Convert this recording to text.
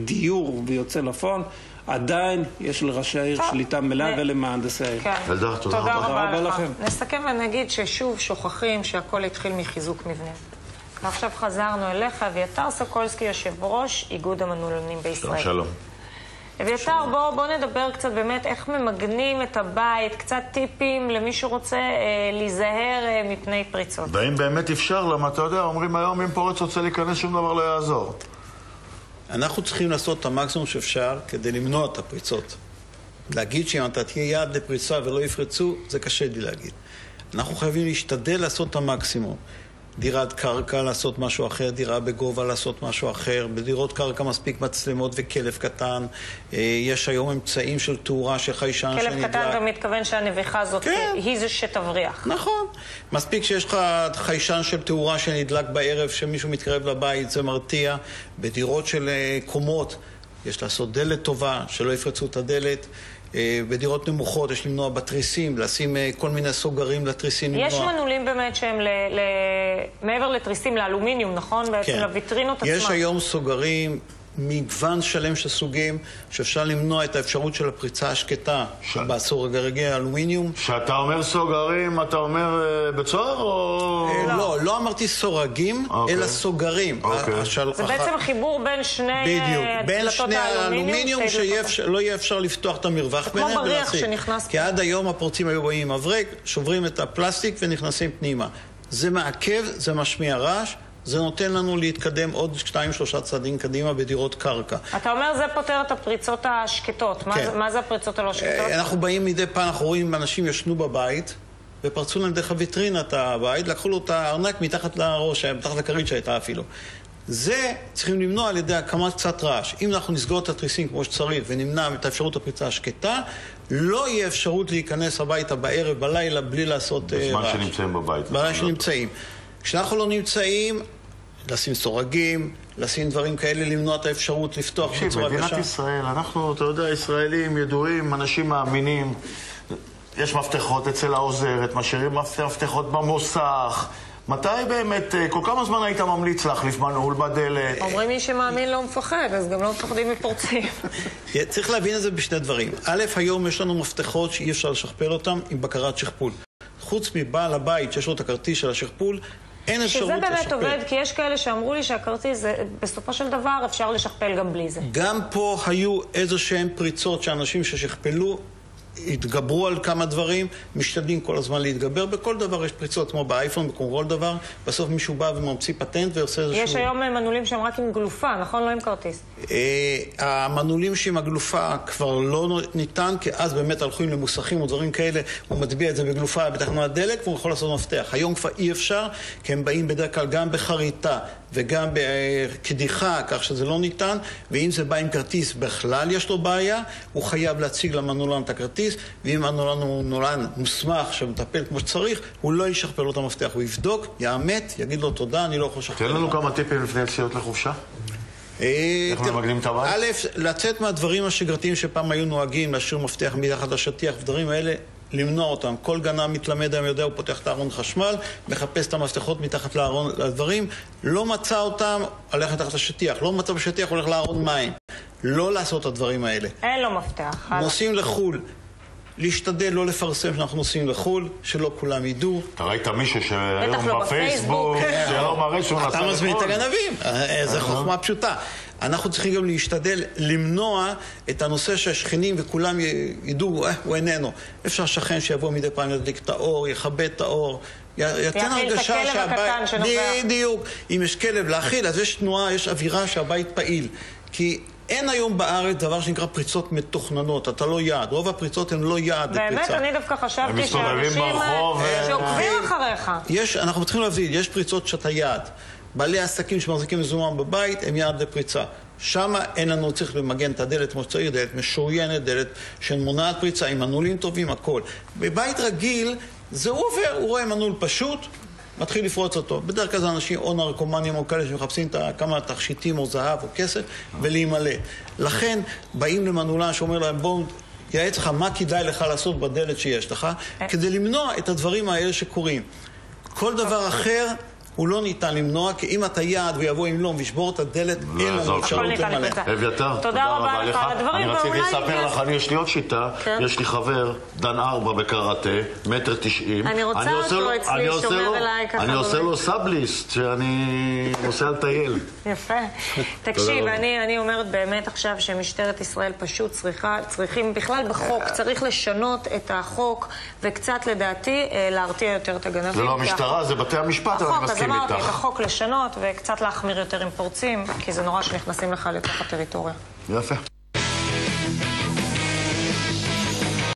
דיור ויוצא לפון, עדיין יש לראשי העיר שליטה מלאה ולמהנדסי העיר. תודה רבה לכם. נסכם ונגיד ששוב שוכחים שהכל התחיל מחיזוק מבנים. ועכשיו חזרנו אליך, אביתר סוקולסקי, יושב ראש איגוד המנעולנים בישראל. שלום. אביתר, בוא נדבר קצת באמת איך ממגנים את הבית, קצת טיפים למי שרוצה להיזהר מפני פריצות. והאם באמת אפשר, למה אתה יודע, אומרים היום אם פורץ רוצה להיכנס שום דבר לא יעזור. אנחנו צריכים לעשות את המקסימום שאפשר כדי למנוע את הפריצות. להגיד שאם אתה תהיה יעד לפריצה ולא יפרצו, זה קשה לי להגיד. אנחנו חייבים להשתדל לעשות את המקסימום. דירת קרקע לעשות משהו אחר, דירה בגובה לעשות משהו אחר, בדירות קרקע מספיק מצלמות וכלב קטן. יש היום אמצעים של תאורה של חיישן שנדלק. כלב קטן גם מתכוון שהנביחה הזאת היא זה שתבריח. נכון. מספיק שיש לך חיישן של תאורה שנדלק בערב, שמישהו מתקרב לבית, זה מרתיע. בדירות של קומות יש לעשות דלת טובה, שלא יפרצו את הדלת. בדירות נמוכות יש למנוע בתריסים, לשים כל מיני סוגרים לתריסים. יש מנעולים באמת שהם מעבר לתריסים לאלומיניום, נכון? בעצם לויטרינות עצמה. יש היום סוגרים, מגוון שלם של סוגים, שאפשר למנוע את האפשרות של הפריצה השקטה בסוגרי האלומיניום. כשאתה אומר סוגרים, אתה אומר בצוהר או... לא אמרתי סורגים, אלא סוגרים. זה בעצם חיבור בין שני דלתות האלומיניום שלא יהיה אפשר לפתוח את המרווח ביניהם. כמו בריח שנכנס. כי עד היום הפורצים היו באים עם אברק, שוברים את הפלסטיק ונכנסים פנימה. זה מעכב, זה משמיע רעש. זה נותן לנו להתקדם עוד 2-3 צעדים קדימה בדירות קרקע. אתה אומר זה פותר את הפריצות השקטות. מה זה הפריצות הלא שקטות? אנחנו באים מדי פעם, אנחנו רואים אנשים ישנו בבית, ופרצו להם דרך הוויטרינת הבית, לקחו לו את הארנק מתחת לראש, מתחת לכרית שהייתה אפילו. זה צריכים למנוע על ידי הקמת קצת רעש. אם אנחנו נסגור את התריסים כמו שצריך ונמנע את האפשרות הפריצה השקטה, לא יהיה אפשרות להיכנס הביתה בערב, בלילה, בלי לעשות רעש. בזמן שנמצאים בבית. בזמן שנמצאים. כשאנחנו לא נמצאים, לשים סורגים, לשים דברים כאלה, למנוע את האפשרות לפתוח בצורה קשה. מדינת ישראל, אנחנו, אתה יודע, ישראלים ידועים, אנשים מאמינים. יש מפתחות אצל העוזרת, משאירים מפתחות במוסך. מתי באמת, כל כמה זמן היית ממליץ להחליף מנעול בדלת? אומרים מי שמאמין לא מפחד, אז גם לא מפחדים מפורצים. צריך להבין את זה בשני דברים. א', היום יש לנו מפתחות שאי אפשר לשכפל אותם עם בקרת שכפול. חוץ מבעל הבית שיש לו את הכרטיס של השכפול, אין אפשרות לשכפל. שזה באמת עובד, כי יש כאלה שאמרו לי שהכרטיס, בסופו של דבר אפשר לשכפל גם בלי זה. גם פה היו איזשהם פריצות שאנשים ששכפלו, התגברו על כמה דברים, משתדלים כל הזמן להתגבר. בכל דבר יש פריצות, כמו באייפון, בכל דבר. בסוף מישהו בא וממציא פטנט ועושה איזשהו... יש היום מנעולים שהם רק עם גלופה, נכון? לא עם כרטיס. המנעולים שעם הגלופה כבר לא ניתן, כי אז באמת הלכו למוסכים או דברים כאלה, הוא מטביע את זה בגלופה בתחנת דלק, והוא יכול לעשות מפתח. היום כבר אי אפשר, כי הם באים בדרך כלל גם בחריטה וגם בקדיחה, כך שזה לא ניתן, ואם זה בא עם כרטיס בכלל יש לו בעיה, הוא חייב להציג למנעולן את הכרטיס, ואם המנעולן הוא מנעולן מוסמך שמטפל כמו שצריך, הוא לא ישכפל לו את המפתח, הוא יבדוק, יאמת, יגיד לו תודה, אני לא יכול לשכפל. תן לנו כמה טיפים לפני יציאות לחופשה. איך ממגנים את הבית? א', לצאת מהדברים השגרתיים שפעם היו נוהגים, להשאיר מפתח מתחת לשטיח, ודברים האלה, למנוע אותם. כל גנב מתלמד היום יודע, הוא פותח את הארון חשמל, מחפש את המפתחות מתחת לארון לדברים, לא מצא אותם, הולך מתחת לשטיח, לא מצא בשטיח, הולך לארון מים. לא לעשות את הדברים האלה. אין לו מפתח. נוסעים לחול, להשתדל לא לפרסם שאנחנו נוסעים לחול, שלא כולם ידעו. אתה ראית מישהו שהיום בפייסבוק, שלא מראה שהוא נסע לחול. אתה מזמין את הגנבים, זו חוכמה פשוטה. אנחנו צריכים גם להשתדל למנוע את הנושא שהשכנים וכולם ידעו, הוא איננו. אפשר שכן שיבוא מדי פעם להדליק את האור, יכבד את האור, יאכיל את הכלב הקטן שנובע. בדיוק. אם יש כלב להאכיל, אז יש תנועה, יש אווירה שהבית פעיל. כי אין היום בארץ דבר שנקרא פריצות מתוכננות, אתה לא יעד. רוב הפריצות הן לא יעד לפריצה. באמת, אני דווקא חשבתי שאנשים שעוקבים אחריך. אנחנו צריכים להבדיל, יש פריצות שאתה יעד. בעלי העסקים שמחזיקים מזומן בבית הם יעד לפריצה. שם אין לנו צריך למגן את הדלת כמו שצריך, דלת משוריינת, דלת שמונעת פריצה, עם מנעולים טובים, הכל. בבית רגיל זה הוא עובר, הוא רואה מנעול פשוט, מתחיל לפרוץ אותו. בדרך כלל זה אנשים או נרקומנים או כאלה שמחפשים כמה תכשיטים או זהב או כסף ולהימלא. לכן באים למנעולן שאומר להם בואו יעץ לך מה כדאי לך לעשות בדלת שיש לך, כדי למנוע את הדברים האלה שקורים. כל דבר אחר הוא לא ניתן למנוע, כי אם אתה יעד ויבוא עם לום וישבור את הדלת, אין לנו אפשרות למלא. אביתר, תודה רבה לך על הדברים. אני רציתי לספר לך, יש לי עוד שיטה, יש לי חבר, דן 4 בקראטה, 1.90 מטר. אני רוצה אותו אצלי, שומר אליי ככה. אני עושה לו סאבליסט, שאני נוסע לטייל. יפה. תקשיב, אני אומרת באמת עכשיו שמשטרת ישראל פשוט צריכים בכלל בחוק, צריך לשנות את החוק, וקצת לדעתי להרתיע יותר את הגנבים. זה לא המשטרה, זה בתי המשפט, אני מסכים איתך. אז אמרתי, את החוק לשנות וקצת להחמיר יותר עם פורצים, כי זה נורא שנכנסים לך לתוך הטריטוריה. יפה.